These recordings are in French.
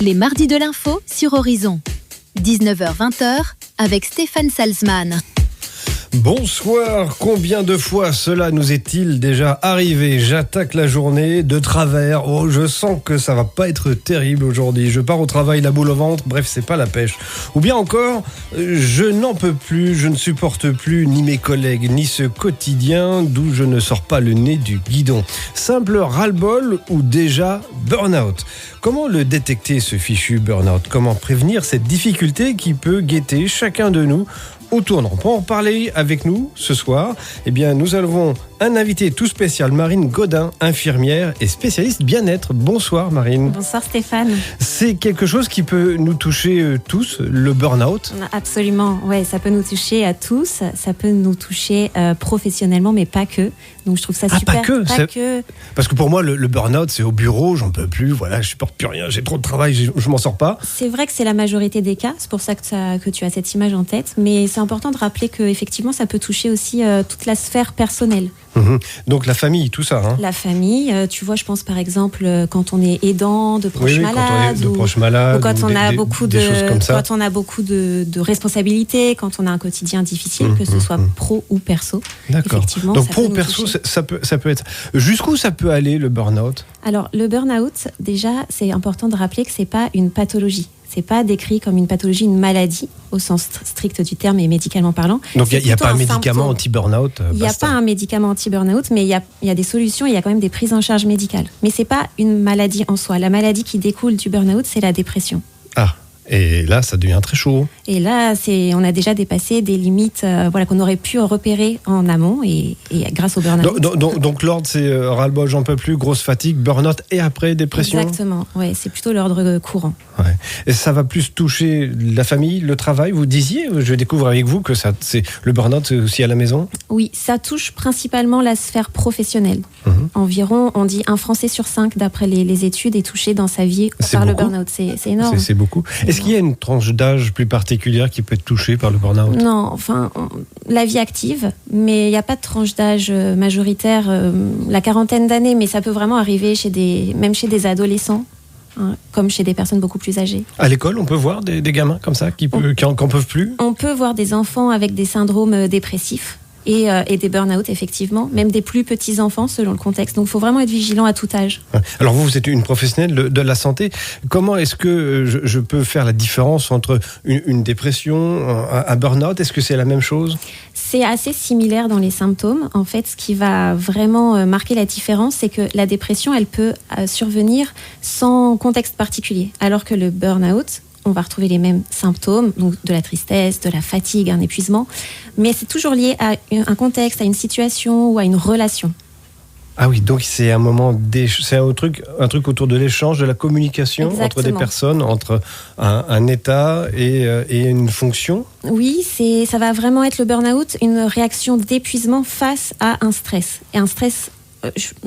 Les mardis de l'info sur Horizon. 19h-20h avec Stéphane Salzman. Bonsoir, combien de fois cela nous est-il déjà arrivé ? J'attaque la journée de travers, je sens que ça va pas être terrible aujourd'hui, je pars au travail la boule au ventre, bref c'est pas la pêche. Ou bien encore, je n'en peux plus, je ne supporte plus ni mes collègues, ni ce quotidien d'où je ne sors pas le nez du guidon. Simple ras-le-bol ou déjà burn-out ? Comment le détecter ce fichu burn-out ? Comment prévenir cette difficulté qui peut guetter chacun de nous au tournant ? Pour en parler avec nous ce soir, nous avons un invité tout spécial, Marine Godin, infirmière et spécialiste bien-être. Bonsoir Marine. Bonsoir Stéphane. C'est quelque chose qui peut nous toucher tous, le burn-out ? Absolument, ouais, ça peut nous toucher à tous, ça peut nous toucher professionnellement, mais pas que. Donc je trouve ça super. Pas que. Parce que pour moi, le burn-out, c'est au bureau, j'en peux plus, voilà, je supporte plus rien, j'ai trop de travail, je m'en sors pas. C'est vrai que c'est la majorité des cas, c'est pour ça que tu as cette image en tête, mais c'est important de rappeler qu'effectivement, ça peut toucher aussi toute la sphère personnelle. Donc la famille, tout ça. La famille, tu vois, je pense par exemple quand on est aidant de proches malades, ou quand on a beaucoup de responsabilités, quand on a un quotidien difficile, que ce soit pro ou perso. D'accord. Donc pro ou perso, ça peut être. Jusqu'où ça peut aller le burn-out ? Alors le burn-out, déjà, c'est important de rappeler que c'est pas une pathologie. C'est pas décrit comme une pathologie, une maladie au sens strict du terme et médicalement parlant. Donc il n'y a pas un médicament anti-burnout. Il n'y a pas un médicament anti-burnout, mais il y a des solutions, il y a quand même des prises en charge médicales. Mais c'est pas une maladie en soi. La maladie qui découle du burn-out, c'est la dépression. Ah. Et là, ça devient très chaud. Et là, on a déjà dépassé des limites qu'on aurait pu repérer en amont et grâce au burn-out. Donc l'ordre, c'est ras-le-bol, j'en peux plus, grosse fatigue, burn-out et après dépression. Exactement, ouais, c'est plutôt l'ordre courant. Ouais. Et ça va plus toucher la famille, le travail, vous disiez, je découvre avec vous que le burn-out, c'est aussi à la maison ? Oui, ça touche principalement la sphère professionnelle. Environ, on dit 1 Français sur 5, d'après les études, est touché dans sa vie par le burn-out. C'est énorme. C'est beaucoup. Est-ce qu'il y a une tranche d'âge plus particulière qui peut être touchée par le burn-out ? Non, la vie active, mais il n'y a pas de tranche d'âge majoritaire, la quarantaine d'années, mais ça peut vraiment arriver même chez des adolescents, comme chez des personnes beaucoup plus âgées. À l'école, on peut voir des gamins comme ça qui en peuvent plus ? On peut voir des enfants avec des syndromes dépressifs. Et des burn-out, effectivement, même des plus petits enfants selon le contexte. Donc il faut vraiment être vigilant à tout âge. Alors vous êtes une professionnelle de la santé. Comment est-ce que je peux faire la différence entre une dépression, un burn-out ? Est-ce que c'est la même chose ? C'est assez similaire dans les symptômes. En fait, ce qui va vraiment marquer la différence, c'est que la dépression, elle peut survenir sans contexte particulier. Alors que le burn-out, on va retrouver les mêmes symptômes, donc de la tristesse, de la fatigue, un épuisement, mais c'est toujours lié à un contexte, à une situation ou à une relation. Ah oui, donc c'est un moment, c'est un truc autour de l'échange, de la communication. Exactement. Entre des personnes, entre un état et une fonction. Oui, ça va vraiment être le burn-out, une réaction d'épuisement face à un stress. Et un stress,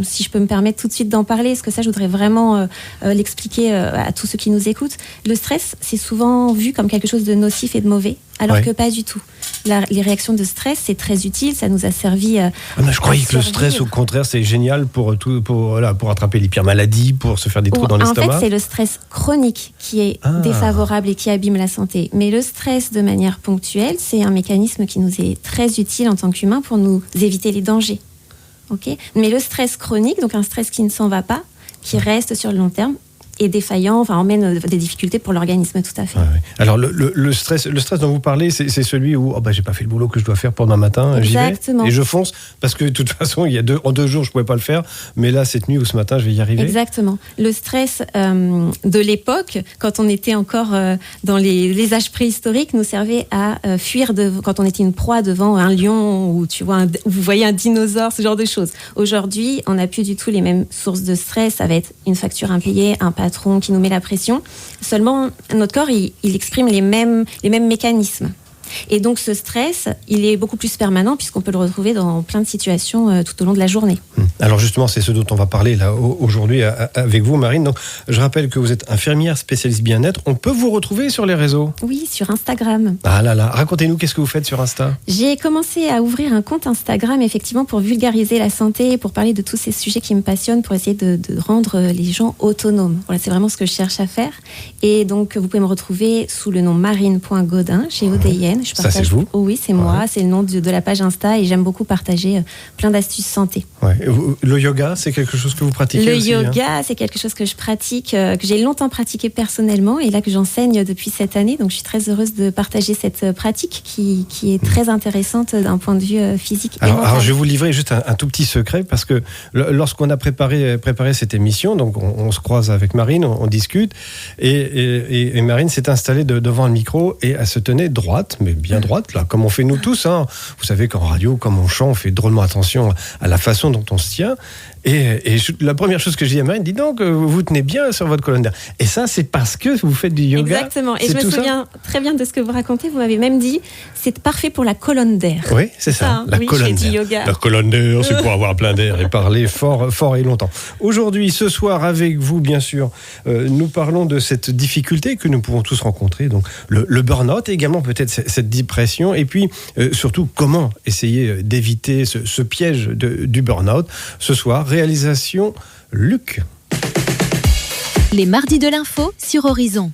si je peux me permettre tout de suite d'en parler, parce que ça, je voudrais vraiment l'expliquer à tous ceux qui nous écoutent. Le stress, c'est souvent vu comme quelque chose de nocif et de mauvais, alors que pas du tout. Les réactions de stress, c'est très utile, ça nous a servi je croyais que le stress, au contraire, c'est génial pour attraper les pires maladies, pour se faire des trous dans l'estomac. En fait, c'est le stress chronique qui est défavorable et qui abîme la santé. Mais le stress, de manière ponctuelle, c'est un mécanisme qui nous est très utile en tant qu'humains pour nous éviter les dangers. Okay. Mais le stress chronique, donc un stress qui ne s'en va pas, qui reste sur le long terme, est défaillant, emmène des difficultés pour l'organisme, tout à fait. Alors le stress dont vous parlez, c'est celui où j'ai pas fait le boulot que je dois faire pendant un matin, Exactement. J'y vais et je fonce parce que de toute façon en 2 jours je pouvais pas le faire, mais là cette nuit ou ce matin je vais y arriver. Exactement. Le stress de l'époque, quand on était encore dans les âges préhistoriques, nous servait à fuir quand on était une proie devant un lion ou vous voyez un dinosaure, ce genre de choses. Aujourd'hui, on n'a plus du tout les mêmes sources de stress. Ça va être une facture impayée, un patron qui nous met la pression. Seulement, notre corps, il exprime les mêmes mécanismes. Et donc ce stress, il est beaucoup plus permanent puisqu'on peut le retrouver dans plein de situations tout au long de la journée. Alors justement, c'est ce dont on va parler là aujourd'hui avec vous, Marine. Donc, je rappelle que vous êtes infirmière spécialiste bien-être. On peut vous retrouver sur les réseaux ? Oui, sur Instagram. Ah là là, racontez-nous, qu'est-ce que vous faites sur Insta ? J'ai commencé à ouvrir un compte Instagram effectivement pour vulgariser la santé, pour parler de tous ces sujets qui me passionnent, pour essayer de rendre les gens autonomes. Voilà, c'est vraiment ce que je cherche à faire. Et donc, vous pouvez me retrouver sous le nom marine.godin, Godin. Je partage... Ça, c'est vous ? Oh oui, c'est moi. C'est le nom de la page Insta et j'aime beaucoup partager plein d'astuces santé. Ouais. Le yoga, c'est quelque chose que vous pratiquez Le aussi, yoga, c'est quelque chose que je pratique, que j'ai longtemps pratiqué personnellement et là que j'enseigne depuis cette année. Donc, je suis très heureuse de partager cette pratique qui est très intéressante d'un point de vue physique et mental. Alors, je vais vous livrer juste un tout petit secret parce que lorsqu'on a préparé cette émission, donc on se croise avec Marine, on discute et Marine s'est installée devant le micro et elle se tenait droite, mais bien droite, là, comme on fait nous tous. Hein. Vous savez qu'en radio, comme on chante, on fait drôlement attention à la façon dont on se tient. Et la première chose que je dis à Marine, dis donc, vous tenez bien sur votre colonne d'air. Et ça, c'est parce que vous faites du yoga. Exactement. Et je me souviens très bien de ce que vous racontez. Vous m'avez même dit, c'est parfait pour la colonne d'air. Oui, c'est ça. La colonne d'air. Yoga. La colonne d'air, c'est pour avoir plein d'air et parler fort et longtemps. Aujourd'hui, ce soir, avec vous, bien sûr, nous parlons de cette difficulté que nous pouvons tous rencontrer. Donc, le burn-out, et également peut-être cette dépression. Et puis, surtout, comment essayer d'éviter ce piège du burn-out. Ce soir, réalisation Luc. Les mardis de l'info sur Horizon.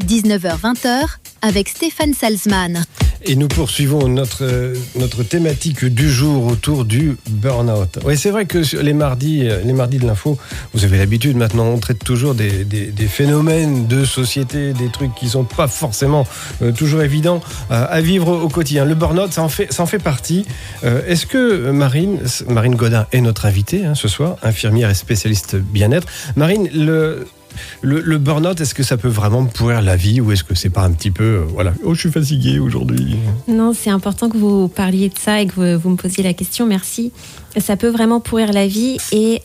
19h-20h avec Stéphane Salzman. Et nous poursuivons notre thématique du jour autour du burn-out. Oui, c'est vrai que sur les mardis de l'info, vous avez l'habitude maintenant, on traite toujours des phénomènes de société, des trucs qui sont pas forcément toujours évidents à vivre au quotidien. Le burn-out, ça en fait partie. Est-ce que Marine Godin est notre invitée ce soir, infirmière et spécialiste bien-être. Marine, le burn-out, est-ce que ça peut vraiment pourrir la vie ou est-ce que c'est pas un petit peu, je suis fatigué aujourd'hui ? Non, c'est important que vous parliez de ça et que vous me posiez la question, merci. Ça peut vraiment pourrir la vie et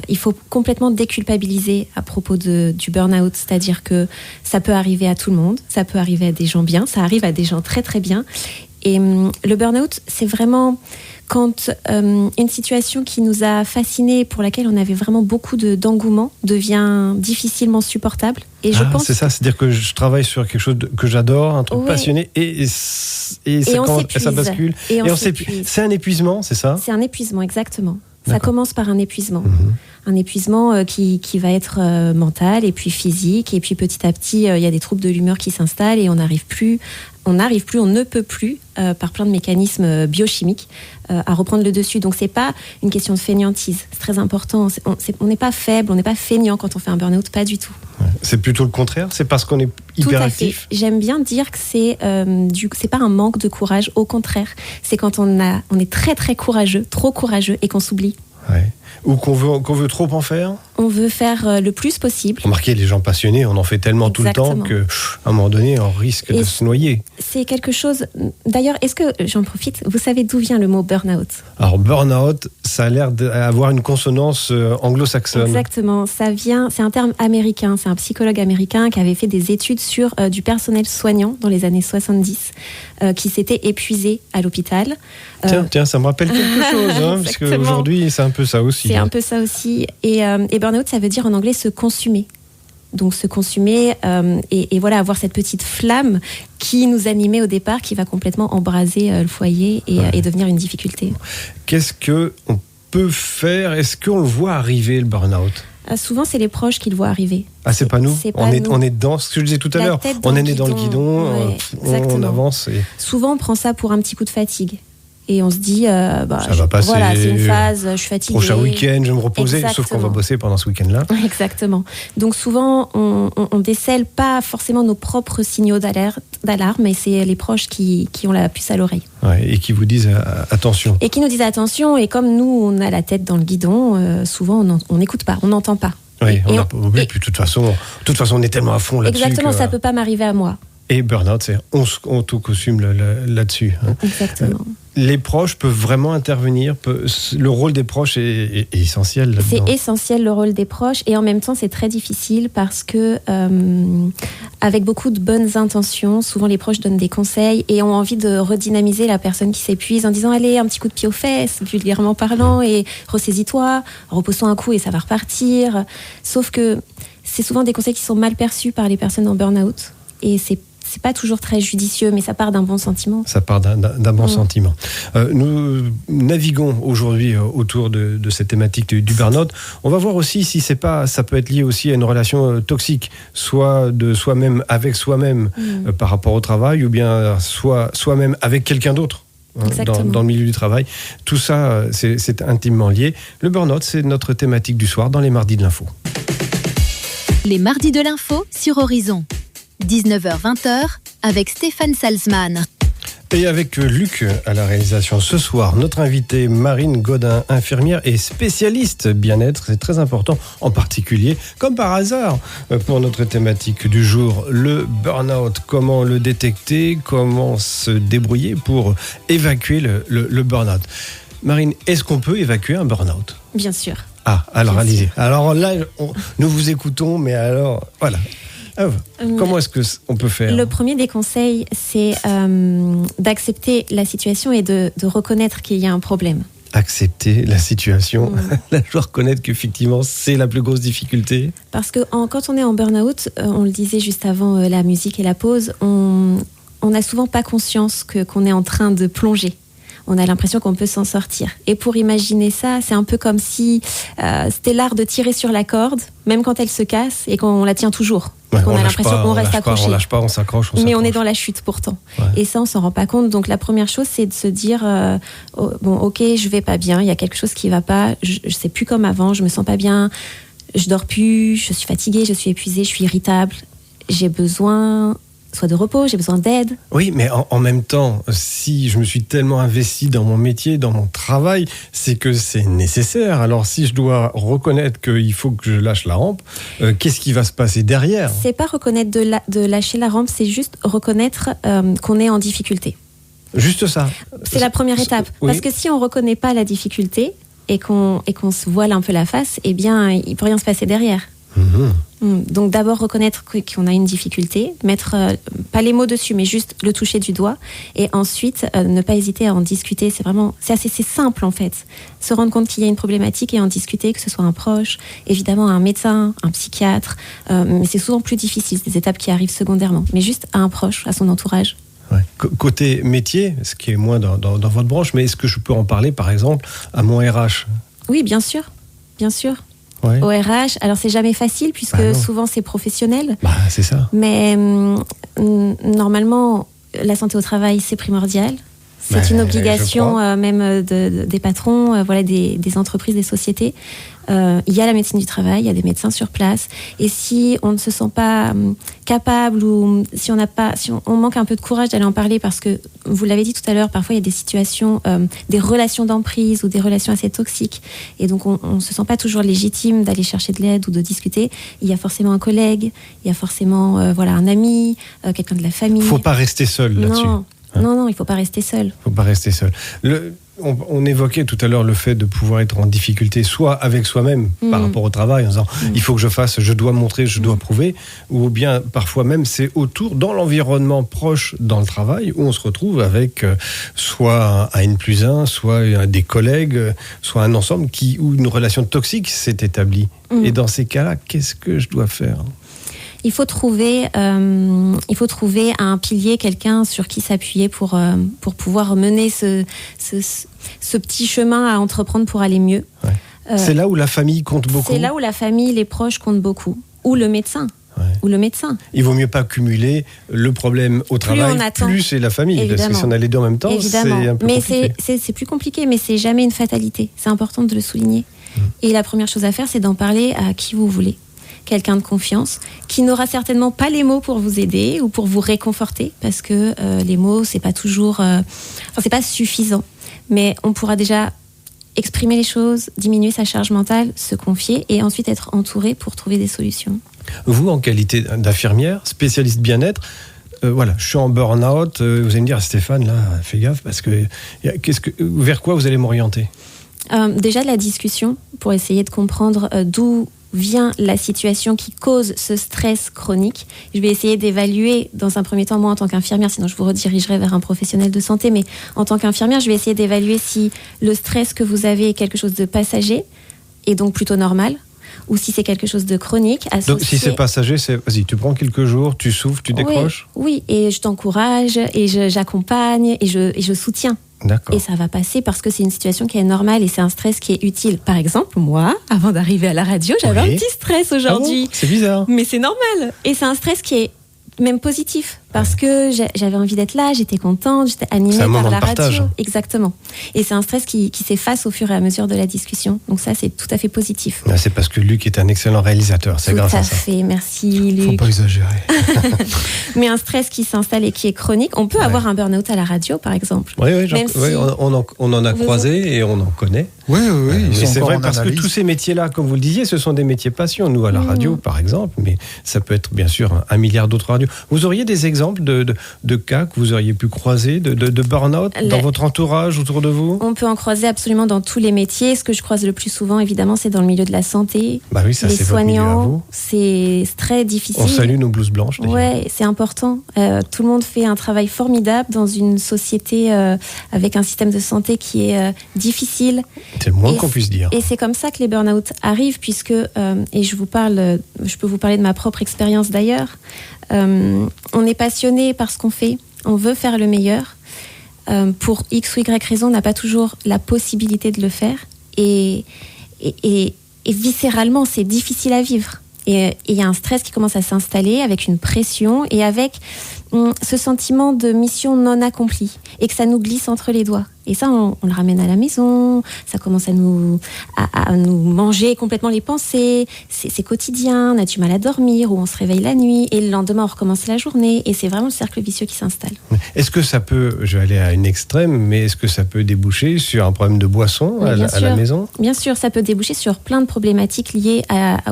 il faut complètement déculpabiliser à propos du burn-out, c'est-à-dire que ça peut arriver à tout le monde, ça peut arriver à des gens bien, ça arrive à des gens très très bien. Et le burn-out, c'est vraiment quand une situation qui nous a fascinés, pour laquelle on avait vraiment beaucoup d'engouement, devient difficilement supportable. Et je pense c'est ça, c'est-à-dire que je travaille sur quelque chose que j'adore, un truc passionné, et ça bascule. Et on s'épuise. C'est un épuisement, c'est ça ? C'est un épuisement, exactement. D'accord. Ça commence par un épuisement. Un épuisement qui va être mental et puis physique. Et puis petit à petit, il y a des troubles de l'humeur qui s'installent et on ne peut plus, par plein de mécanismes biochimiques, à reprendre le dessus. Donc, c'est pas une question de fainéantise. C'est très important. On n'est pas faible, on n'est pas fainéant quand on fait un burn-out, pas du tout. Ouais. C'est plutôt le contraire, c'est parce qu'on est hyperactif. Tout à fait. J'aime bien dire que c'est pas un manque de courage, au contraire. C'est quand on est très très courageux, trop courageux et qu'on s'oublie. Ouais. Ou qu'on veut trop en faire. On veut faire le plus possible. Remarquez, les gens passionnés, on en fait tellement Exactement. tout le temps qu'à un moment donné, on risque de se noyer. C'est quelque chose... D'ailleurs, est-ce que, j'en profite, vous savez d'où vient le mot burn-out ? Alors, burn-out, ça a l'air d'avoir une consonance anglo-saxonne. Exactement. C'est un terme américain. C'est un psychologue américain qui avait fait des études sur du personnel soignant dans les années 70, qui s'était épuisé à l'hôpital. Tiens, ça me rappelle quelque chose, parce qu'aujourd'hui, c'est un peu ça aussi. C'est un peu ça aussi. Et burn-out, ça veut dire en anglais se consumer. Donc se consumer et voilà, avoir cette petite flamme qui nous animait au départ, qui va complètement embraser le foyer et devenir une difficulté. Qu'est-ce qu'on peut faire ? Est-ce qu'on le voit arriver, le burn-out ? Souvent, c'est les proches qui le voient arriver. Ah, c'est pas nous. On est dans ce que je disais tout à l'heure. On est né dans le guidon, on avance. Souvent, on prend ça pour un petit coup de fatigue. Et on se dit, ça va passer. Voilà, c'est une phase, je suis fatiguée. Prochain week-end, je vais me reposer. Exactement. Sauf qu'on va bosser pendant ce week-end-là. Exactement. Donc souvent, on décèle pas forcément nos propres signaux d'alarme, mais c'est les proches qui ont la puce à l'oreille. Ouais, et qui vous disent attention. Et qui nous disent attention. Et comme nous, on a la tête dans le guidon, souvent on n'écoute pas, on n'entend pas. Oui, on n'a pas oublié. Puis de toute façon, on est tellement à fond là-dessus. Exactement, ça peut pas m'arriver à moi. Et burn-out, c'est on tout consume là-dessus. Exactement. les proches peuvent vraiment intervenir. Le rôle des proches est essentiel là-dedans. C'est essentiel le rôle des proches et en même temps c'est très difficile parce que avec beaucoup de bonnes intentions, souvent les proches donnent des conseils et ont envie de redynamiser la personne qui s'épuise en disant allez, un petit coup de pied aux fesses, vulgairement parlant, et ressaisis-toi, repose-toi un coup et ça va repartir. Sauf que c'est souvent des conseils qui sont mal perçus par les personnes en burn-out et c'est pas toujours très judicieux, mais ça part d'un bon sentiment. Ça part d'un bon sentiment. Nous naviguons aujourd'hui autour de cette thématique du burn-out. On va voir aussi si ça peut être lié aussi à une relation toxique, soit de soi-même avec soi-même par rapport au travail, ou bien soi-même avec quelqu'un d'autre. Dans le milieu du travail. Tout ça, c'est intimement lié. Le burn-out, c'est notre thématique du soir dans les mardis de l'info. Les mardis de l'info sur Horizon. 19h-20h avec Stéphane Salzman. Et avec Luc à la réalisation ce soir, notre invitée Marine Godin, infirmière et spécialiste bien-être, c'est très important, en particulier, comme par hasard, pour notre thématique du jour, le burn-out. Comment le détecter, comment se débrouiller pour évacuer le burn-out. Marine, est-ce qu'on peut évacuer un burn-out ? Bien sûr. Ah, alors allez-y. Alors là, nous vous écoutons, mais alors, voilà. Comment est-ce qu'on peut faire ? Le premier des conseils, c'est d'accepter la situation et de reconnaître qu'il y a un problème. Accepter la situation, là, je dois reconnaître qu'effectivement, c'est la plus grosse difficulté. Parce que quand on est en burn-out, on le disait juste avant la musique et la pause, on n'a souvent pas conscience qu'on est en train de plonger. On a l'impression qu'on peut s'en sortir. Et pour imaginer ça, c'est un peu comme si c'était l'art de tirer sur la corde, même quand elle se casse, et qu'on la tient toujours. Ouais, on a l'impression qu'on reste accroché. On lâche pas, on s'accroche. Mais on est dans la chute pourtant. Ouais. Et ça, on s'en rend pas compte. Donc la première chose, c'est de se dire bon, ok, je vais pas bien, il y a quelque chose qui va pas, je sais plus comme avant, je me sens pas bien, je dors plus, je suis fatiguée, je suis épuisée, je suis irritable, j'ai besoin soit de repos, j'ai besoin d'aide. Oui, mais en même temps, si je me suis tellement investi dans mon métier, dans mon travail, c'est que c'est nécessaire. Alors si je dois reconnaître qu'il faut que je lâche la rampe, qu'est-ce qui va se passer derrière ? C'est pas reconnaître de lâcher la rampe, c'est juste reconnaître qu'on est en difficulté. Juste ça. C'est la première étape. Oui. Parce que si on reconnaît pas la difficulté et qu'on se voile un peu la face, eh bien, il peut rien se passer derrière. Donc d'abord reconnaître qu'on a une difficulté, mettre pas les mots dessus mais juste le toucher du doigt et ensuite ne pas hésiter à en discuter. C'est assez simple en fait, se rendre compte qu'il y a une problématique et en discuter, que ce soit un proche, évidemment un médecin, un psychiatre, mais c'est souvent plus difficile, c'est des étapes qui arrivent secondairement, mais juste à un proche, à son entourage. Ouais. Côté métier, ce qui est moins dans votre branche, mais est-ce que je peux en parler par exemple à mon RH ? Oui, bien sûr. Ouais. Au RH, alors c'est jamais facile puisque souvent c'est professionnel. C'est ça. Mais normalement, la santé au travail c'est primordial. C'est une obligation même des patrons, des entreprises, des sociétés. Il y a la médecine du travail, il y a des médecins sur place. Et si on ne se sent pas capable ou si on manque un peu de courage d'aller en parler, parce que vous l'avez dit tout à l'heure, parfois il y a des situations, des relations d'emprise ou des relations assez toxiques. Et donc on ne se sent pas toujours légitime d'aller chercher de l'aide ou de discuter. Il y a forcément un collègue, il y a forcément un ami, quelqu'un de la famille. Il ne faut pas rester seul là-dessus. Non, il ne faut pas rester seul. On évoquait tout à l'heure le fait de pouvoir être en difficulté, soit avec soi-même par rapport au travail, en disant il faut que je dois montrer, je dois prouver, ou bien parfois même c'est autour, dans l'environnement proche dans le travail, où on se retrouve avec soit un N+1, soit des collègues, soit un ensemble où une relation toxique s'est établie. Et dans ces cas-là, qu'est-ce que je dois faire ? Il faut trouver un pilier, quelqu'un sur qui s'appuyer pour pouvoir mener ce petit chemin à entreprendre pour aller mieux. Ouais. C'est là où la famille compte beaucoup. C'est là où la famille, les proches comptent beaucoup. Ou le médecin. Ouais. Ou le médecin. Il vaut mieux pas cumuler le problème au travail plus et la famille. Évidemment. Parce que si on a les deux en même temps, évidemment. C'est un peu compliqué. Mais c'est plus compliqué, mais c'est jamais une fatalité. C'est important de le souligner. Et la première chose à faire, c'est d'en parler à qui vous voulez. Quelqu'un de confiance, qui n'aura certainement pas les mots pour vous aider ou pour vous réconforter, parce que les mots, c'est pas toujours... c'est pas suffisant. Mais on pourra déjà exprimer les choses, diminuer sa charge mentale, se confier et ensuite être entouré pour trouver des solutions. Vous, en qualité d'infirmière, spécialiste bien-être, voilà, je suis en burn-out, vous allez me dire, Stéphane, là, fais gaffe, parce que, vers quoi vous allez m'orienter ? Déjà de la discussion, pour essayer de comprendre d'où vient la situation qui cause ce stress chronique. Je vais essayer d'évaluer, dans un premier temps, moi en tant qu'infirmière, sinon je vous redirigerai vers un professionnel de santé, mais en tant qu'infirmière, je vais essayer d'évaluer si le stress que vous avez est quelque chose de passager, et donc plutôt normal, ou si c'est quelque chose de chronique. Associé... Donc si c'est passager, vas-y, tu prends quelques jours, tu souffles, tu décroches ? Oui, et je t'encourage, et j'accompagne, et je soutiens. D'accord. Et ça va passer parce que c'est une situation qui est normale et c'est un stress qui est utile. Par exemple, moi, avant d'arriver à la radio, j'avais un petit stress aujourd'hui. Ah bon ? C'est bizarre. Mais c'est normal. Et c'est un stress qui est même positif parce que j'avais envie d'être là, j'étais contente, j'étais animée par la radio. Exactement. Et c'est un stress qui s'efface au fur et à mesure de la discussion. Donc ça, c'est tout à fait positif. C'est parce que Luc est un excellent réalisateur. C'est grâce à ça. Tout à fait. Merci, Luc. Faut pas exagérer. Mais un stress qui s'installe et qui est chronique, on peut avoir un burn-out à la radio, par exemple. Oui, on en a croisé et on en connaît. Oui. Mais c'est vrai parce que tous ces métiers-là, comme vous le disiez, ce sont des métiers passion. Nous, à la radio, par exemple, mais ça peut être bien sûr un milliard d'autres radios. Vous auriez des exemples de cas que vous auriez pu croiser, de burn-out dans votre entourage, autour de vous ? On peut en croiser absolument dans tous les métiers. Ce que je croise le plus souvent, évidemment, c'est dans le milieu de la santé. Bah oui, ça, les c'est votre milieu à vous. C'est très difficile. On salue nos blouses blanches. Oui, c'est important. Tout le monde fait un travail formidable dans une société avec un système de santé qui est difficile. C'est le moins qu'on puisse dire. Et c'est comme ça que les burn-out arrivent, puisque, et je peux vous parler de ma propre expérience d'ailleurs, on est passionné par ce qu'on fait, on veut faire le meilleur. Pour X ou Y raison, on n'a pas toujours la possibilité de le faire. Et viscéralement, c'est difficile à vivre. Et il y a un stress qui commence à s'installer avec une pression et avec ce sentiment de mission non accomplie et que ça nous glisse entre les doigts. Et ça, on le ramène à la maison, ça commence à nous manger complètement les pensées, c'est quotidien, on a du mal à dormir ou on se réveille la nuit et le lendemain on recommence la journée et c'est vraiment le cercle vicieux qui s'installe. Est-ce que ça peut, je vais aller à une extrême, mais est-ce que ça peut déboucher sur un problème de boisson à la maison ? Bien sûr, ça peut déboucher sur plein de problématiques liées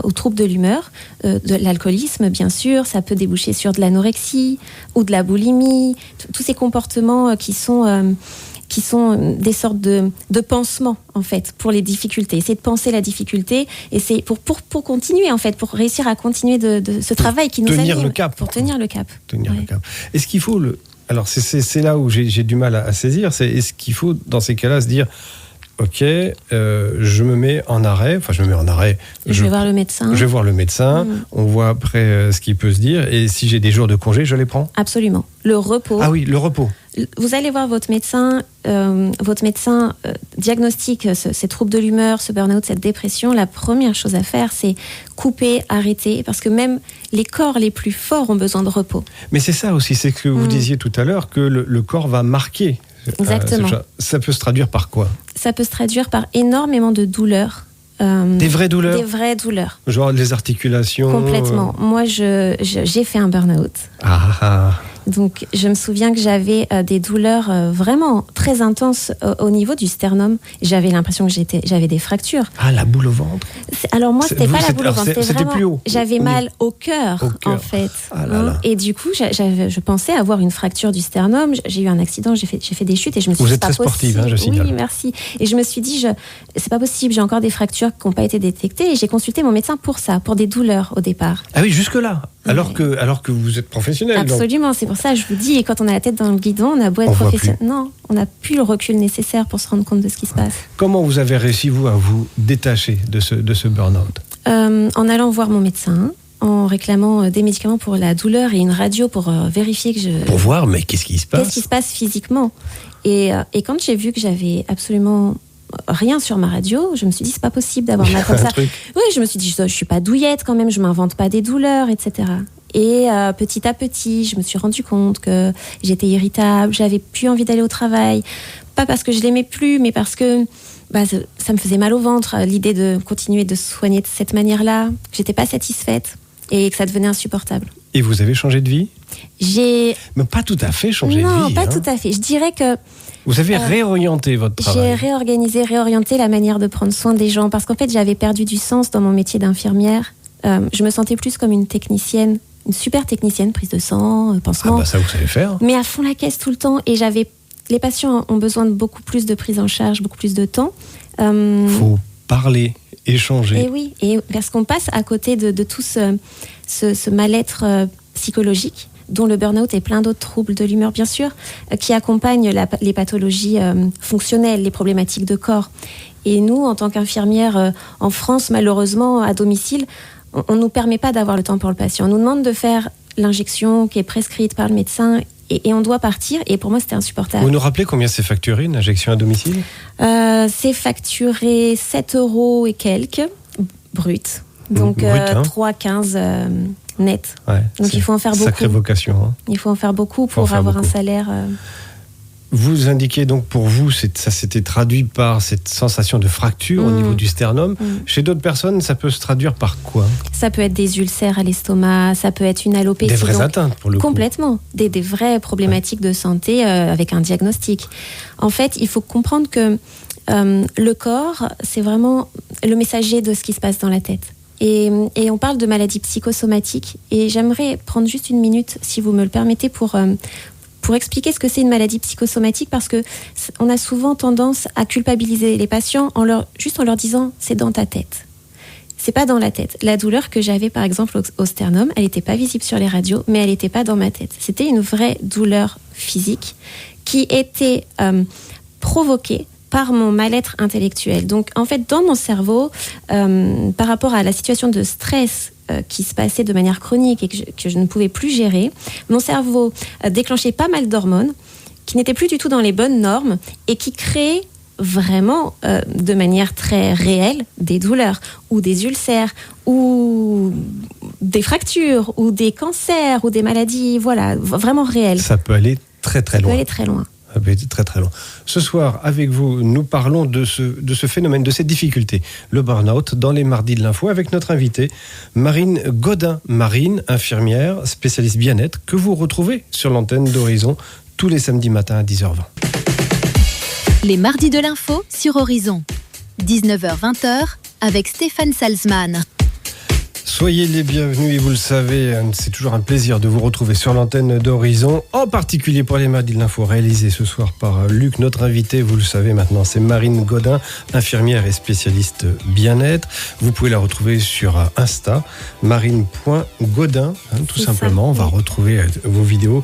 aux troubles de l'humeur, de l'alcoolisme bien sûr, ça peut déboucher sur de l'anorexie ou de la boulimie, tous ces comportements qui sont des sortes de pansements en fait pour les difficultés. C'est de penser la difficulté et c'est pour continuer en fait, pour réussir à continuer de ce travail qui nous anime. Tenir le cap. Pour tenir le cap. Le cap. Est-ce qu'il faut alors c'est là où j'ai du mal à saisir, est-ce qu'il faut dans ces cas-là se dire ok, je me mets en arrêt. Je vais voir le médecin. On voit après ce qu'il peut se dire. Et si j'ai des jours de congé, je les prends ? Absolument. Le repos. Ah oui, le repos. Vous allez voir votre médecin. Votre médecin diagnostique ces troubles de l'humeur, ce burn-out, cette dépression. La première chose à faire, c'est couper, arrêter. Parce que même les corps les plus forts ont besoin de repos. Mais c'est ça aussi, c'est ce que vous disiez tout à l'heure, que le corps va marquer. Exactement. Ça peut se traduire par quoi ? Ça peut se traduire par énormément de douleurs. Des vraies douleurs ? Des vraies douleurs. Genre les articulations ? Complètement. Moi, j'ai fait un burn-out. Donc, je me souviens que j'avais des douleurs vraiment très intenses au niveau du sternum. J'avais l'impression que j'avais des fractures. Ah, la boule au ventre ? Alors moi, c'était pas la boule au ventre. C'était vraiment, plus haut. J'avais mal au cœur, en fait. Ah là là. Et du coup, je pensais avoir une fracture du sternum. J'ai eu un accident, j'ai fait des chutes et je me suis dit, c'est pas possible. Vous êtes très sportive, je signale. Oui, merci. Et je me suis dit, c'est pas possible, j'ai encore des fractures qui n'ont pas été détectées. Et j'ai consulté mon médecin pour ça, pour des douleurs au départ. Ah oui, jusque-là. Alors que vous êtes professionnel. Absolument, donc. C'est pour ça que je vous dis, et quand on a la tête dans le guidon, on a beau être professionnel. Non, on n'a plus le recul nécessaire pour se rendre compte de ce qui se passe. Comment vous avez réussi, vous, à vous détacher de ce burn-out ? En allant voir mon médecin, en réclamant des médicaments pour la douleur et une radio pour vérifier que je... Pour voir, mais qu'est-ce qui se passe ? Qu'est-ce qui se passe physiquement ? Et quand j'ai vu que j'avais absolument... rien sur ma radio, je me suis dit c'est pas possible d'avoir mal comme ça. Oui, je me suis dit je suis pas douillette quand même, je m'invente pas des douleurs, etc. Et petit à petit, je me suis rendu compte que j'étais irritable, j'avais plus envie d'aller au travail, pas parce que je l'aimais plus, mais parce que ça me faisait mal au ventre, l'idée de continuer de soigner de cette manière-là, que j'étais pas satisfaite et que ça devenait insupportable. Et vous avez changé de vie ? Mais pas tout à fait changé de vie. Non, pas tout à fait. Je dirais que vous avez réorienté votre travail. J'ai réorienté la manière de prendre soin des gens parce qu'en fait, j'avais perdu du sens dans mon métier d'infirmière. Je me sentais plus comme une technicienne une super technicienne, prise de sang, pansement. Ah bah ça vous savez faire. Mais à fond la caisse tout le temps. Et les patients ont besoin de beaucoup plus de prise en charge, beaucoup plus de temps. Faut parler, échanger. Et oui, et parce qu'on passe à côté de tout ce mal-être psychologique, dont le burn-out et plein d'autres troubles de l'humeur, bien sûr, qui accompagnent les pathologies fonctionnelles, les problématiques de corps. Et nous, en tant qu'infirmières en France, malheureusement, à domicile, on ne nous permet pas d'avoir le temps pour le patient. On nous demande de faire l'injection qui est prescrite par le médecin et on doit partir. Et pour moi, c'était insupportable. Vous nous rappelez combien c'est facturé, une injection à domicile ? C'est facturé 7 € et quelques, brut. Donc brut, hein. 3,15 net. Ouais, donc il faut en faire beaucoup. Sacrée vocation. Hein. Il faut en faire beaucoup pour avoir un salaire. Vous indiquez donc pour vous, ça s'était traduit par cette sensation de fracture au niveau du sternum. Chez d'autres personnes, ça peut se traduire par quoi ? Ça peut être des ulcères à l'estomac, ça peut être une alopécie. Des vraies atteintes pour le coup. Complètement. Des vraies problématiques de santé avec un diagnostic. En fait, il faut comprendre que le corps, c'est vraiment le messager de ce qui se passe dans la tête. Et on parle de maladies psychosomatiques. Et j'aimerais prendre juste une minute, si vous me le permettez, pour expliquer ce que c'est une maladie psychosomatique, parce que on a souvent tendance à culpabiliser les patients en leur disant c'est dans ta tête. C'est pas dans la tête. La douleur que j'avais par exemple au sternum, elle n'était pas visible sur les radios, mais elle n'était pas dans ma tête. C'était une vraie douleur physique qui était provoquée par mon mal-être intellectuel. Donc en fait, dans mon cerveau, par rapport à la situation de stress qui se passait de manière chronique et que je ne pouvais plus gérer, mon cerveau déclenchait pas mal d'hormones qui n'étaient plus du tout dans les bonnes normes et qui créaient vraiment de manière très réelle des douleurs ou des ulcères ou des fractures ou des cancers ou des maladies, voilà, vraiment réelles. Ça peut aller très très loin. Ça peut aller très loin. Ça peut être très très long. Ce soir, avec vous, nous parlons de ce phénomène, de cette difficulté, le burn-out, dans les Mardis de l'Info, avec notre invitée, Marine Godin. Marine, infirmière, spécialiste bien-être, que vous retrouvez sur l'antenne d'Horizon tous les samedis matins à 10h20. Les Mardis de l'Info sur Horizon. 19h-20h avec Stéphane Salzman. Soyez les bienvenus et vous le savez, c'est toujours un plaisir de vous retrouver sur l'antenne d'Horizon, en particulier pour les Mardis de l'Info réalisés ce soir par Luc, notre invité, vous le savez maintenant, c'est Marine Godin, infirmière et spécialiste bien-être. Vous pouvez la retrouver sur Insta, marine.godin, tout simplement. On va retrouver vos vidéos,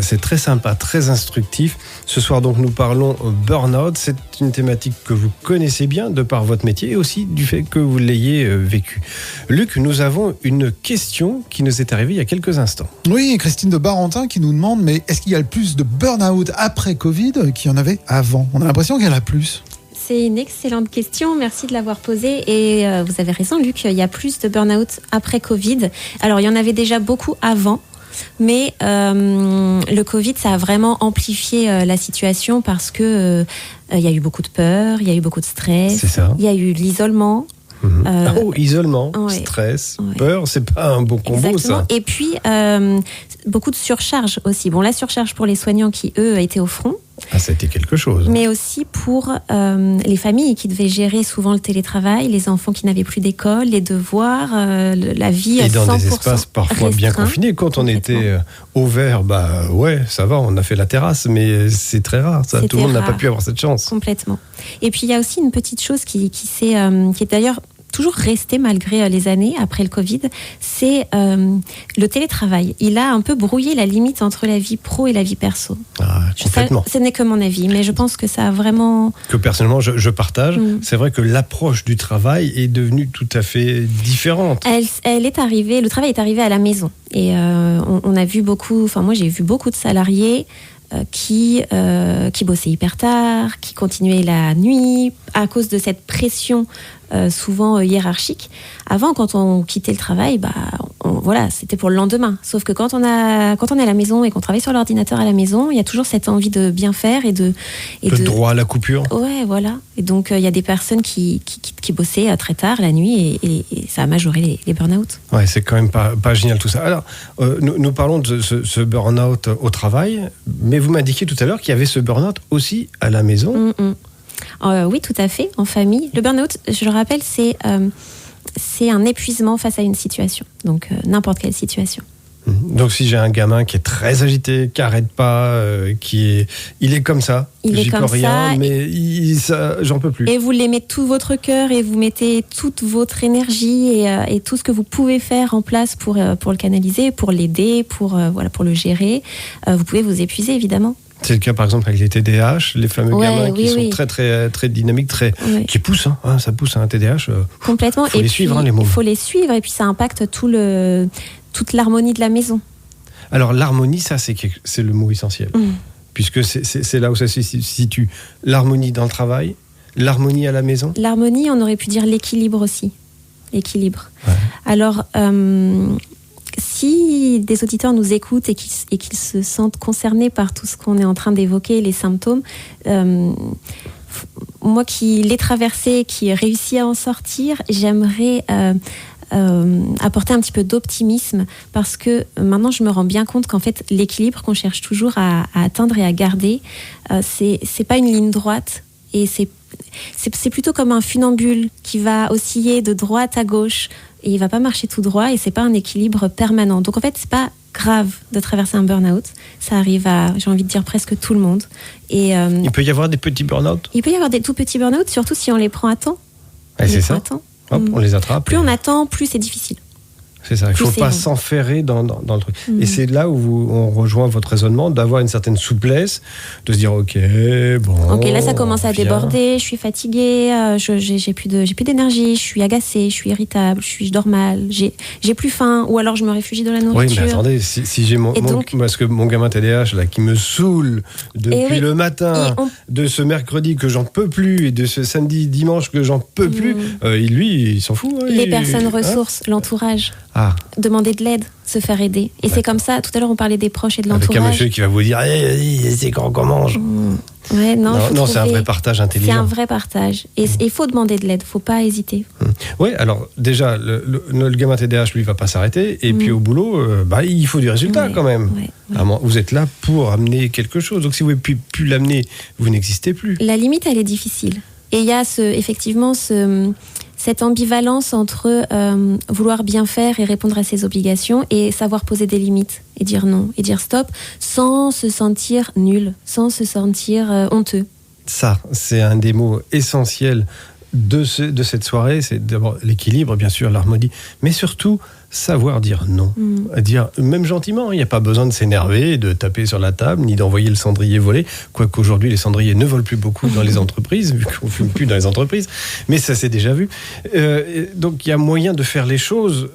c'est très sympa, très instructif. Ce soir donc nous parlons burn-out, c'est une thématique que vous connaissez bien de par votre métier et aussi du fait que vous l'ayez vécu. Luc, nous avons une question qui nous est arrivée il y a quelques instants. Oui, Christine de Barentin qui nous demande, mais est-ce qu'il y a le plus de burn-out après Covid qu'il y en avait avant ? On a l'impression qu'il y en a plus. C'est une excellente question, merci de l'avoir posée. Et vous avez raison, Luc, il y a plus de burn-out après Covid. Alors, il y en avait déjà beaucoup avant. Mais le Covid, ça a vraiment amplifié la situation parce que il y a eu beaucoup de peur, il y a eu beaucoup de stress, il y a eu l'isolement. Isolement, stress, peur, c'est pas un bon combo. Exactement. Ça. Et puis beaucoup de surcharge aussi. Bon, la surcharge pour les soignants qui eux étaient au front. Ah, ça a été quelque chose. Mais aussi pour les familles qui devaient gérer souvent le télétravail, les enfants qui n'avaient plus d'école, les devoirs, la vie et dans 100% des espaces parfois restreint. bien confinés. Quand on était au vert, ça va, on a fait la terrasse, mais c'est très rare. Ça, tout le monde n'a pas pu avoir cette chance. Complètement. Et puis il y a aussi une petite chose qui est d'ailleurs toujours resté malgré les années après le Covid, c'est le télétravail. Il a un peu brouillé la limite entre la vie pro et la vie perso. Ah, complètement. Ce n'est que mon avis, mais je pense que ça a vraiment... Que personnellement, je partage. C'est vrai que l'approche du travail est devenue tout à fait différente. Elle est arrivée, le travail est arrivé à la maison. Et on a vu beaucoup, moi j'ai vu beaucoup de salariés qui bossaient hyper tard, qui continuaient la nuit à cause de cette pression souvent hiérarchique. Avant, quand on quittait le travail, c'était pour le lendemain. Sauf que quand on est à la maison et qu'on travaille sur l'ordinateur à la maison, il y a toujours cette envie de bien faire et de droit à la coupure. Ouais, voilà. Et donc il y a des personnes qui bossaient très tard la nuit et ça a majoré les burn-out. Ouais, c'est quand même pas génial tout ça. Alors, nous parlons de ce burn-out au travail, mais vous m'indiquiez tout à l'heure qu'il y avait ce burn-out aussi à la maison. Oui, tout à fait, en famille. Le burn-out, je le rappelle, c'est un épuisement face à une situation. Donc, n'importe quelle situation. Donc si j'ai un gamin qui est très agité, qui n'arrête pas, il est comme ça, j'y peux rien, mais j'en peux plus. Et vous l'aimez de tout votre cœur et vous mettez toute votre énergie et tout ce que vous pouvez faire en place pour le canaliser, pour l'aider, pour le gérer. Vous pouvez vous épuiser évidemment. C'est le cas par exemple avec les TDAH, les fameux gamins qui sont très très très dynamiques, qui poussent, ça pousse à un TDAH. Complètement. Il faut les suivre, les mômes. Il faut les suivre et puis ça impacte toute l'harmonie de la maison. Alors l'harmonie, ça c'est le mot essentiel, puisque c'est là où ça se situe. L'harmonie dans le travail, l'harmonie à la maison. L'harmonie, on aurait pu dire l'équilibre aussi. L'équilibre. Ouais. Alors, si des auditeurs nous écoutent et qu'ils se sentent concernés par tout ce qu'on est en train d'évoquer, les symptômes, moi qui l'ai traversé, qui ai réussi à en sortir, j'aimerais apporter un petit peu d'optimisme parce que maintenant je me rends bien compte qu'en fait l'équilibre qu'on cherche toujours à atteindre et à garder, c'est pas une ligne droite et c'est plutôt comme un funambule qui va osciller de droite à gauche et il va pas marcher tout droit et c'est pas un équilibre permanent. Donc en fait c'est pas grave de traverser un burn-out, ça arrive à, j'ai envie de dire, presque tout le monde. Et il peut y avoir des petits burn-out. Il peut y avoir des tout petits burn-out, surtout si on les prend à temps. C'est ça. Hop, on les attrape. Plus on attend, plus c'est difficile. C'est ça, il ne faut pas s'enferrer dans le truc. Et c'est là où on rejoint votre raisonnement, d'avoir une certaine souplesse, de se dire ok, là ça commence à déborder, je suis fatiguée, j'ai plus d'énergie, je suis agacée, je suis irritable, je dors mal, j'ai plus faim, ou alors je me réfugie dans la nourriture. Oui, mais attendez, si j'ai parce que mon gamin TDAH là, qui me saoule depuis le matin, de ce mercredi que j'en peux plus, et de ce samedi, dimanche que j'en peux plus, lui, il s'en fout. Les personnes ressources, l'entourage. Demander de l'aide, se faire aider. Et c'est comme ça, tout à l'heure on parlait des proches et de l'entourage. Avec un monsieur qui va vous dire c'est quand on mange. Non, c'est un vrai partage intelligent. C'est un vrai partage. Et il faut demander de l'aide, il ne faut pas hésiter. Oui, alors déjà, le gamin TDAH, lui, ne va pas s'arrêter. Et puis au boulot, il faut du résultat quand même. Vous êtes là pour amener quelque chose. Donc si vous ne pouvez plus l'amener, vous n'existez plus. La limite, elle est difficile. Et il y a effectivement cette ambivalence entre vouloir bien faire et répondre à ses obligations et savoir poser des limites et dire non et dire stop sans se sentir nul, sans se sentir honteux. Ça, c'est un des mots essentiels de cette soirée. C'est d'abord l'équilibre, bien sûr, l'harmonie, mais surtout savoir dire non. Dire, même gentiment, il n'y a pas besoin de s'énerver, de taper sur la table, ni d'envoyer le cendrier voler, quoique aujourd'hui les cendriers ne volent plus beaucoup dans les entreprises, vu qu'on ne fume plus dans les entreprises, mais ça s'est déjà vu. Donc il y a moyen de faire les choses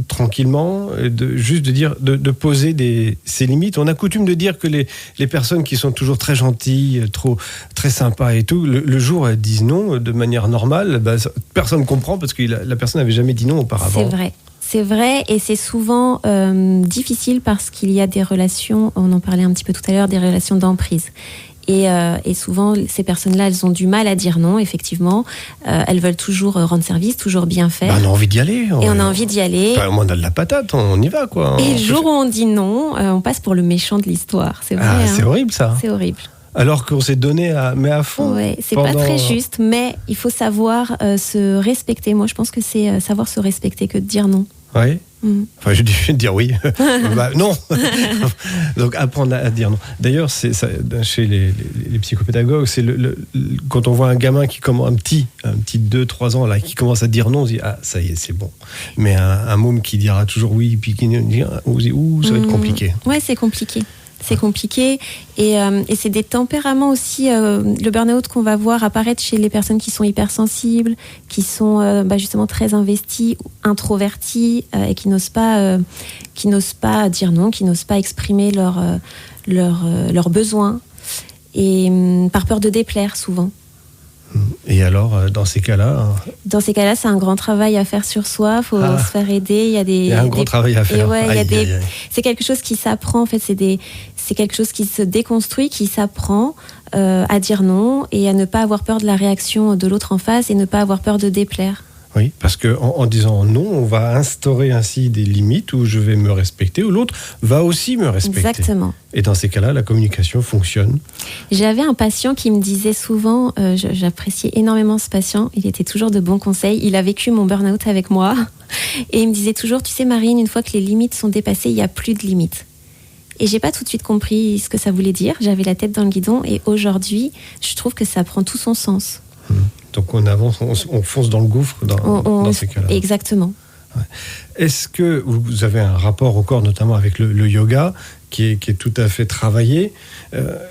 tranquillement, juste de dire, de poser ses limites. On a coutume de dire que les personnes qui sont toujours très gentilles, très sympas et tout, le jour où elles disent non de manière normale, personne ne comprend parce que la personne n'avait jamais dit non auparavant. C'est vrai et c'est souvent difficile parce qu'il y a des relations, on en parlait un petit peu tout à l'heure, des relations d'emprise. Et souvent, ces personnes-là, elles ont du mal à dire non, effectivement. Elles veulent toujours rendre service, toujours bien faire. On a envie d'y aller. On a envie d'y aller. Au moins, on a de la patate, on y va, quoi. Et le jour où on dit non, on passe pour le méchant de l'histoire. C'est vrai. C'est horrible, ça. C'est horrible. Alors qu'on s'est donné à fond. Ouais, c'est pas très juste, mais il faut savoir se respecter. Moi, je pense que c'est savoir se respecter que de dire non. Oui. Enfin, je vais dire oui. Non. Donc, apprendre à dire non. D'ailleurs, c'est ça, chez les psychopédagogues, c'est quand on voit un gamin qui commence, un petit 2-3 ans, là, qui commence à dire non, on se dit, ça y est, c'est bon. Mais un môme qui dira toujours oui, puis qui dit, ça va être compliqué. Ouais, c'est compliqué. C'est compliqué et c'est des tempéraments aussi, le burn-out qu'on va voir apparaître chez les personnes qui sont hypersensibles, qui sont justement très investies, introverties et qui n'osent pas dire non, qui n'osent pas exprimer leurs besoins et par peur de déplaire souvent. Et alors, dans ces cas-là... c'est un grand travail à faire sur soi. Il faut se faire aider. Il y a un gros travail à faire. C'est quelque chose qui s'apprend. En fait, c'est quelque chose qui se déconstruit, qui s'apprend à dire non et à ne pas avoir peur de la réaction de l'autre en face et ne pas avoir peur de déplaire. Oui, parce qu'en disant non, on va instaurer ainsi des limites où je vais me respecter, où l'autre va aussi me respecter. Exactement. Et dans ces cas-là, la communication fonctionne. J'avais un patient qui me disait souvent, j'appréciais énormément ce patient, il était toujours de bons conseils, il a vécu mon burn-out avec moi. Et il me disait toujours, tu sais Marine, une fois que les limites sont dépassées, il n'y a plus de limites. Et j'ai pas tout de suite compris ce que ça voulait dire. J'avais la tête dans le guidon et aujourd'hui, je trouve que ça prend tout son sens. Donc on avance, on fonce dans le gouffre dans ces cas-là. Exactement. Ouais. Est-ce que vous avez un rapport au corps, notamment avec le yoga, qui est tout à fait travaillé?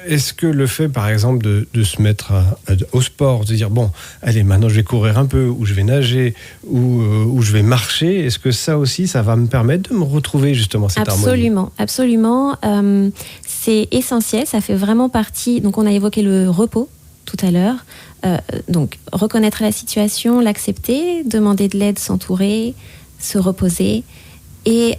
Est-ce que le fait, par exemple, de se mettre au sport, de dire, bon, allez, maintenant je vais courir un peu, ou je vais nager, ou je vais marcher, est-ce que ça aussi, ça va me permettre de me retrouver justement cette harmonie? Absolument. C'est essentiel, ça fait vraiment partie... Donc on a évoqué le repos tout à l'heure. Donc reconnaître la situation, l'accepter, demander de l'aide, s'entourer, se reposer. Et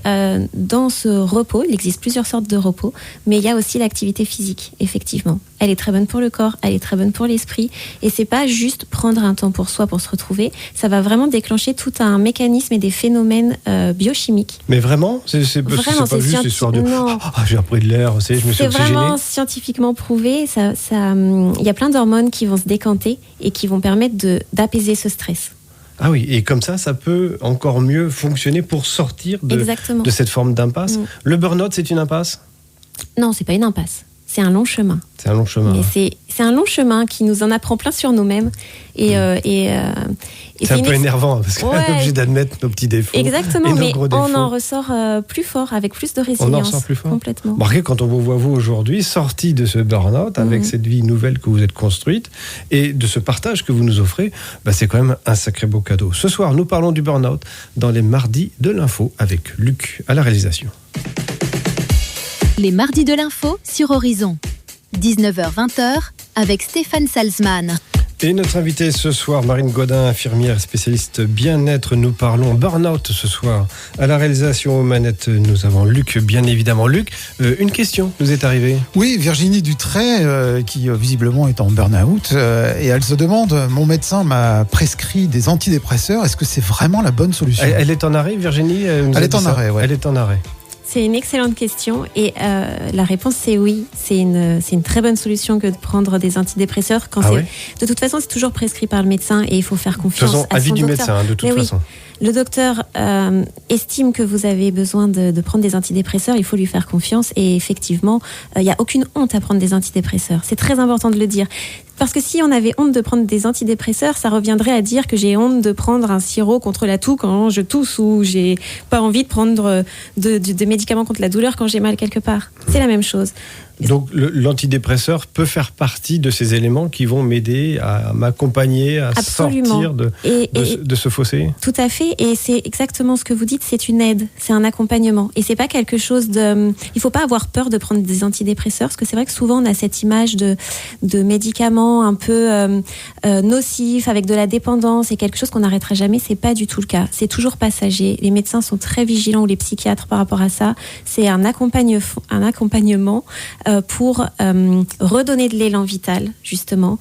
dans ce repos, il existe plusieurs sortes de repos, mais il y a aussi l'activité physique, effectivement. Elle est très bonne pour le corps, elle est très bonne pour l'esprit, et c'est pas juste prendre un temps pour soi pour se retrouver, ça va vraiment déclencher tout un mécanisme et des phénomènes biochimiques. Mais vraiment, c'est vraiment, pas juste l'histoire de j'ai repris de l'air, je me suis oxygéné. C'est vraiment scientifiquement prouvé, il y a plein d'hormones qui vont se décanter et qui vont permettre d'apaiser ce stress. Ah oui, et comme ça peut encore mieux fonctionner pour sortir de cette forme d'impasse. Le burn-out, c'est une impasse? Non, c'est pas une impasse. C'est un long chemin. C'est un long chemin. Mais c'est un long chemin qui nous en apprend plein sur nous-mêmes. Et c'est un peu énervant parce qu'on est obligé d'admettre nos petits défauts. Exactement, et nos mais gros défauts. On en ressort plus fort, avec plus de résilience. On en ressort plus fort. Complètement. Bon, quand on vous voit vous aujourd'hui, sorti de ce burn-out, avec cette vie nouvelle que vous êtes construite et de ce partage que vous nous offrez, c'est quand même un sacré beau cadeau. Ce soir, nous parlons du burn-out dans les mardis de l'info avec Luc à la réalisation. Les mardis de l'info sur Horizon. 19h-20h avec Stéphane Salzman. Et notre invitée ce soir, Marine Godin, infirmière spécialiste bien-être. Nous parlons burn-out ce soir. À la réalisation aux manettes, nous avons Luc, bien évidemment. Luc, une question nous est arrivée. Oui, Virginie Dutray, qui visiblement est en burn-out, et elle se demande, mon médecin m'a prescrit des antidépresseurs, est-ce que c'est vraiment la bonne solution? Elle est en arrêt, Virginie? Elle est en arrêt, ouais. Elle est en arrêt. C'est une excellente question et la réponse c'est oui. C'est une très bonne solution que de prendre des antidépresseurs. De toute façon, c'est toujours prescrit par le médecin et il faut faire confiance à son docteur. Du médecin, de toute façon. Le docteur estime que vous avez besoin de prendre des antidépresseurs, il faut lui faire confiance et effectivement, il n'y a aucune honte à prendre des antidépresseurs. C'est très important de le dire. Parce que si on avait honte de prendre des antidépresseurs, ça reviendrait à dire que j'ai honte de prendre un sirop contre la toux quand je tousse ou j'ai pas envie de prendre des médicaments contre la douleur quand j'ai mal quelque part. C'est la même chose. Donc l'antidépresseur peut faire partie de ces éléments qui vont m'aider à m'accompagner, à sortir de ce fossé. Tout à fait, et c'est exactement ce que vous dites, c'est une aide, c'est un accompagnement. Et c'est pas quelque chose de... Il faut pas avoir peur de prendre des antidépresseurs, parce que c'est vrai que souvent on a cette image de médicaments un peu nocifs, avec de la dépendance, et quelque chose qu'on n'arrêtera jamais, c'est pas du tout le cas. C'est toujours passager. Les médecins sont très vigilants, ou les psychiatres par rapport à ça. C'est un accompagnement pour redonner de l'élan vital, justement.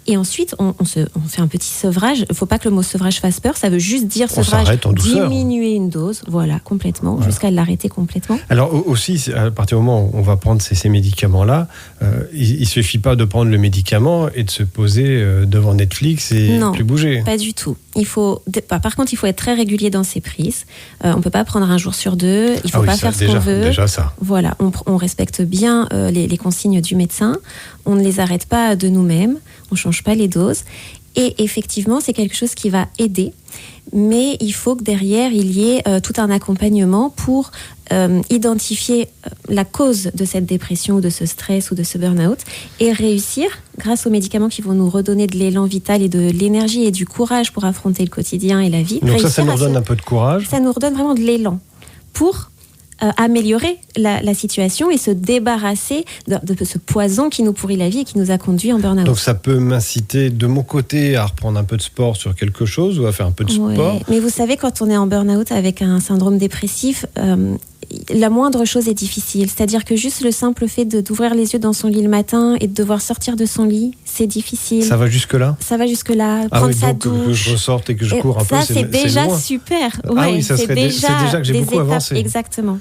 Et ensuite, on fait un petit sevrage. Il ne faut pas que le mot sevrage fasse peur. Ça veut juste dire sevrage, diminuer une dose, voilà, complètement, jusqu'à l'arrêter complètement. Alors aussi, à partir du moment où on va prendre ces médicaments-là, il ne suffit pas de prendre le médicament et de se poser devant Netflix et plus bouger. Non, pas du tout. Par contre, il faut être très régulier dans ses prises. On ne peut pas prendre un jour sur deux. Il ne faut pas faire ce qu'on veut. Déjà ça. Voilà, on respecte bien les consignes du médecin. On ne les arrête pas de nous-mêmes. On ne change pas les doses. Et effectivement, c'est quelque chose qui va aider. Mais il faut que derrière, il y ait tout un accompagnement pour identifier la cause de cette dépression ou de ce stress ou de ce burn-out et réussir, grâce aux médicaments qui vont nous redonner de l'élan vital et de l'énergie et du courage pour affronter le quotidien et la vie. Donc ça nous redonne un peu de courage. Ça nous redonne vraiment de l'élan pour améliorer la situation et se débarrasser de ce poison qui nous pourrit la vie et qui nous a conduit en burn-out. Donc ça peut m'inciter de mon côté à reprendre un peu de sport sur quelque chose ou à faire un peu de sport. Mais vous savez, quand on est en burn-out avec un syndrome dépressif, la moindre chose est difficile. C'est-à-dire que juste le simple fait d'ouvrir les yeux dans son lit le matin et de devoir sortir de son lit, c'est difficile. Ça va jusque-là ? Ça va jusque-là. Prendre sa douche. Que je ressorte et que je cours un peu, c'est déjà super. C'est déjà que j'ai beaucoup avancé. Exactement.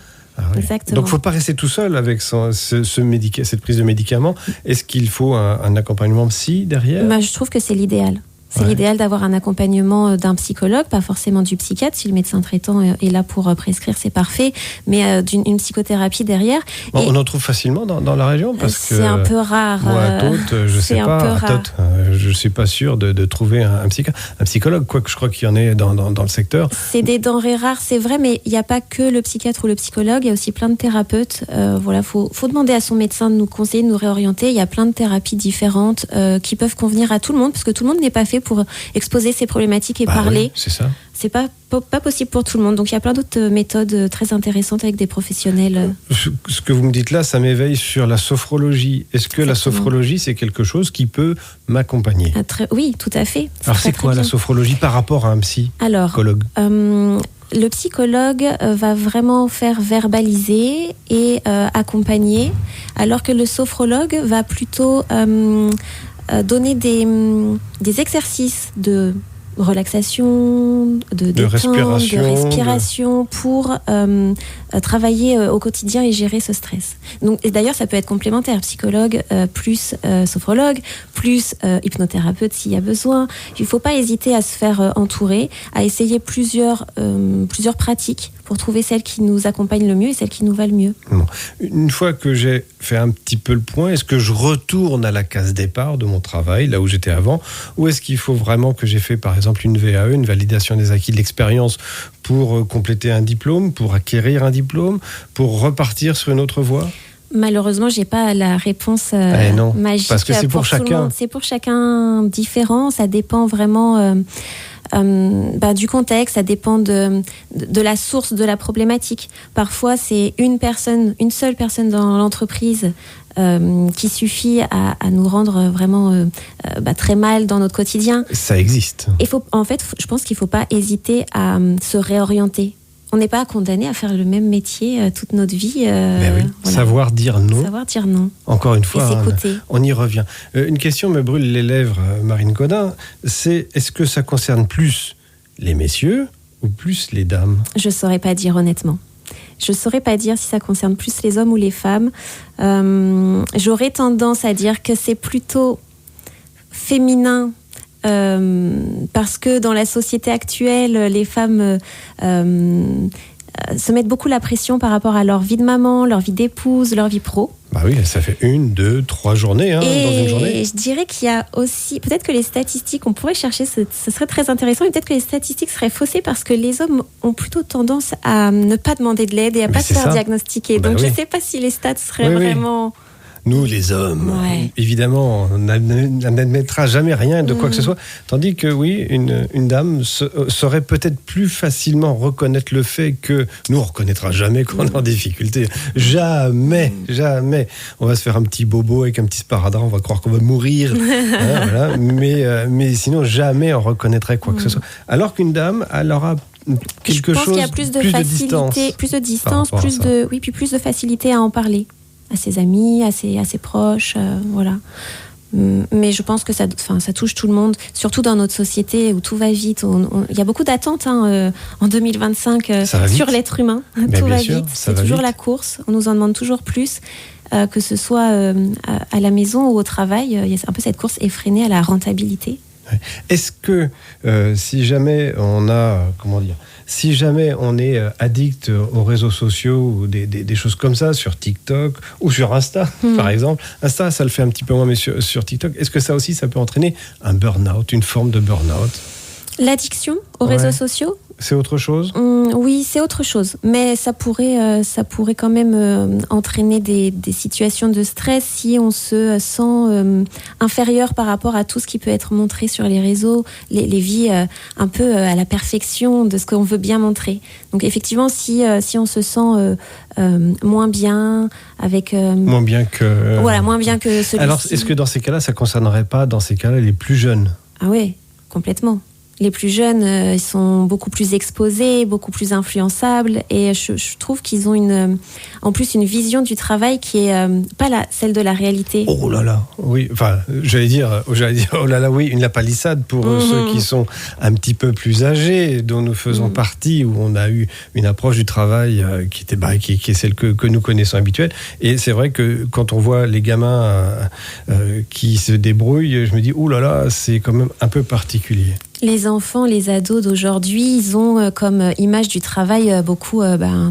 Exactement. Donc il ne faut pas rester tout seul avec cette prise de médicaments. Est-ce qu'il faut un accompagnement psy derrière ? Je trouve que c'est l'idéal. C'est l'idéal d'avoir un accompagnement d'un psychologue, pas forcément du psychiatre. Si le médecin traitant est là pour prescrire, c'est parfait, mais d'une psychothérapie derrière. Bon, on en trouve facilement dans la région parce c'est un peu rare. Moi, à Tôtes, je sais pas. Je suis pas sûr de trouver un psychologue, quoique je crois qu'il y en ait dans le secteur. C'est des denrées rares, c'est vrai, mais il n'y a pas que le psychiatre ou le psychologue. Il y a aussi plein de thérapeutes. Faut demander à son médecin de nous conseiller, de nous réorienter. Il y a plein de thérapies différentes qui peuvent convenir à tout le monde, parce que tout le monde n'est pas fait pour exposer ses problématiques et parler. Oui, c'est ça. C'est pas possible pour tout le monde. Donc il y a plein d'autres méthodes très intéressantes avec des professionnels. Ce que vous me dites là, ça m'éveille sur la sophrologie. Est-ce que la sophrologie, c'est quelque chose qui peut m'accompagner ? Oui, tout à fait. Alors c'est quoi la sophrologie par rapport à un psychologue ? Le psychologue va vraiment faire verbaliser et accompagner, alors que le sophrologue va plutôt donner des exercices de relaxation, de détente, de respiration pour travailler au quotidien et gérer ce stress. Donc, et d'ailleurs, ça peut être complémentaire, psychologue plus sophrologue, plus hypnothérapeute s'il y a besoin. Il ne faut pas hésiter à se faire entourer, à essayer plusieurs pratiques pour trouver celle qui nous accompagne le mieux et celle qui nous va le mieux. Bon. Une fois que j'ai fait un petit peu le point, est-ce que je retourne à la case départ de mon travail, là où j'étais avant, ou est-ce qu'il faut vraiment que j'ai fait, par exemple, une VAE, une validation des acquis de l'expérience, pour compléter un diplôme, pour acquérir un diplôme, pour repartir sur une autre voie ? Malheureusement, j'ai pas la réponse magique. Parce que c'est pour chacun. C'est pour chacun différent. Ça dépend vraiment du contexte. Ça dépend de la source de la problématique. Parfois, c'est une seule personne dans l'entreprise qui suffit à nous rendre vraiment très mal dans notre quotidien. Ça existe. Je pense qu'il faut pas hésiter à se réorienter. On n'est pas condamné à faire le même métier toute notre vie. Voilà. Savoir dire non. Encore une fois, on y revient. Une question me brûle les lèvres, Marine Codin. Est-ce que ça concerne plus les messieurs ou plus les dames ? Je ne saurais pas dire honnêtement. Je ne saurais pas dire si ça concerne plus les hommes ou les femmes. J'aurais tendance à dire que c'est plutôt féminin. Parce que dans la société actuelle, les femmes se mettent beaucoup la pression par rapport à leur vie de maman, leur vie d'épouse, leur vie pro. Bah oui, ça fait 1, 2, 3 journées dans une journée. Et je dirais qu'il y a aussi, peut-être que les statistiques, on pourrait chercher, ce serait très intéressant, mais peut-être que les statistiques seraient faussées parce que les hommes ont plutôt tendance à ne pas demander de l'aide et à ne pas se faire diagnostiquer. Donc je ne sais pas si les stats seraient vraiment... Nous, les hommes, évidemment, on n'admettra jamais rien de quoi que ce soit. Tandis que, oui, une dame saurait peut-être plus facilement reconnaître le fait que nous, on ne reconnaîtra jamais qu'on est en difficulté. Jamais. On va se faire un petit bobo avec un petit sparadrap, on va croire qu'on va mourir. Voilà. Mais sinon, jamais on reconnaîtrait quoi que ce soit. Alors qu'une dame, elle aura quelque chose, qu'il y a plus de facilité, plus de distance, plus de facilité à en parler. À ses amis, à ses proches, voilà. Mais je pense que ça touche tout le monde, surtout dans notre société où tout va vite. Il y a beaucoup d'attentes en 2025 sur l'être humain. Tout va vite, c'est toujours la course. On nous en demande toujours plus, que ce soit à la maison ou au travail. Il y a un peu cette course effrénée à la rentabilité. Est-ce que si jamais on est addict aux réseaux sociaux ou des choses comme ça, sur TikTok ou sur Insta, par exemple. Insta, ça le fait un petit peu moins, mais sur TikTok, est-ce que ça aussi, ça peut entraîner un burn-out, une forme de burn-out ? L'addiction aux réseaux sociaux ? C'est autre chose ? Oui, c'est autre chose. Mais ça pourrait quand même entraîner des situations de stress si on se sent inférieur par rapport à tout ce qui peut être montré sur les réseaux, les vies un peu à la perfection de ce qu'on veut bien montrer. Donc effectivement, si on se sent moins bien avec... moins bien que celui-ci. Alors, est-ce que dans ces cas-là, ça ne concernerait pas, les plus jeunes ? Ah oui, complètement. Les plus jeunes, ils sont beaucoup plus exposés, beaucoup plus influençables, et je trouve qu'ils ont en plus une vision du travail qui est pas celle de la réalité. Oh là là, oui. Enfin, j'allais dire, oh là là, oui, une palissade pour ceux qui sont un petit peu plus âgés, dont nous faisons partie, où on a eu une approche du travail qui est celle que nous connaissons habituelle. Et c'est vrai que quand on voit les gamins qui se débrouillent, je me dis, oh là là, c'est quand même un peu particulier. Les enfants, les ados d'aujourd'hui, ils ont comme image du travail beaucoup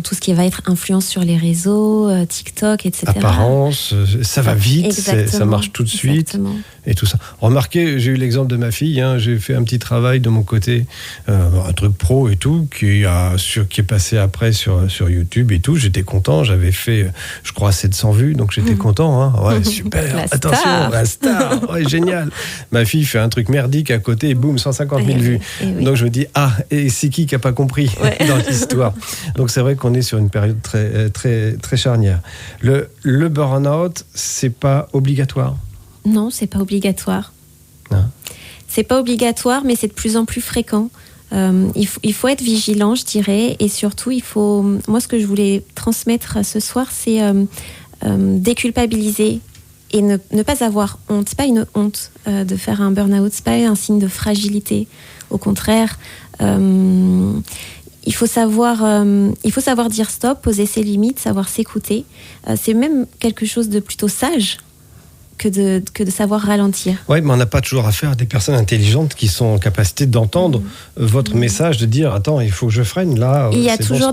tout ce qui va être influence sur les réseaux, TikTok, etc. Apparence, ça va vite, ça marche tout de suite. Et tout ça. Remarquez, j'ai eu l'exemple de ma fille, j'ai fait un petit travail de mon côté, un truc pro et tout, qui est passé après sur YouTube et tout. J'étais content, j'avais fait, je crois, 700 vues, donc j'étais content. Ouais, super, attention, la star, ouais, génial. Ma fille fait un truc merdique à côté et boum, 150 000 vues. Oui. Donc je me dis, et c'est qui n'a pas compris dans l'histoire. Donc c'est vrai qu'on est sur une période très, très, très charnière. Le burn-out, c'est pas obligatoire. Non, c'est pas obligatoire. C'est pas obligatoire, mais c'est de plus en plus fréquent. Il faut être vigilant, je dirais, et surtout, moi, ce que je voulais transmettre ce soir, c'est déculpabiliser et ne pas avoir honte. C'est pas une honte de faire un burn-out, c'est pas un signe de fragilité. Au contraire, il faut savoir dire stop, poser ses limites, savoir s'écouter. C'est même quelque chose de plutôt sage que de savoir ralentir. Oui, mais on n'a pas toujours affaire à des personnes intelligentes qui sont en capacité d'entendre votre message, de dire attends, il faut que je freine là. Il y a toujours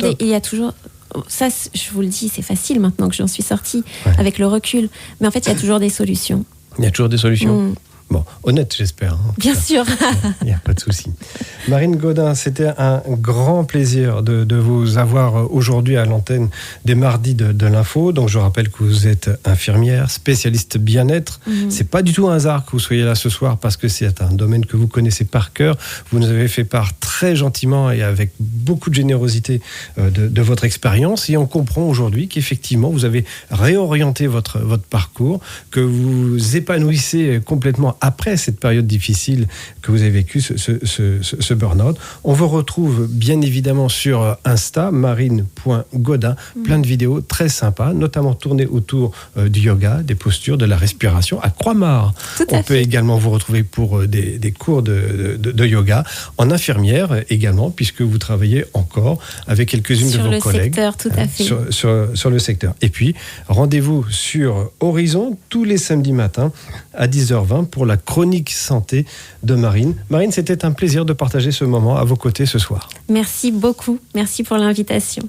ça, je vous le dis, c'est facile maintenant que j'en suis sortie avec le recul. Mais en fait, il y a toujours des solutions. Il y a toujours des solutions. Bon, honnête, j'espère. Bien sûr. Il n'y a pas de souci. Marine Gaudin, c'était un grand plaisir de vous avoir aujourd'hui à l'antenne des mardis de l'info. Donc, je rappelle que vous êtes infirmière, spécialiste bien-être. C'est pas du tout un hasard que vous soyez là ce soir parce que c'est un domaine que vous connaissez par cœur. Vous nous avez fait part très gentiment et avec beaucoup de générosité de votre expérience. Et on comprend aujourd'hui qu'effectivement, vous avez réorienté votre parcours, que vous épanouissez complètement après cette période difficile que vous avez vécue, ce burn-out. On vous retrouve bien évidemment sur Insta, marine.gaudin, plein de vidéos très sympas, notamment tournées autour du yoga, des postures, de la respiration à Croix-Mare. On peut également vous retrouver pour des cours de yoga, en infirmière également, puisque vous travaillez encore avec quelques-unes de vos collègues. Sur le secteur, tout à fait. Sur le secteur. Et puis, rendez-vous sur Horizon tous les samedis matins à 10h20 pour la chronique santé de Marine. Marine, c'était un plaisir de partager ce moment à vos côtés ce soir. Merci beaucoup. Merci pour l'invitation.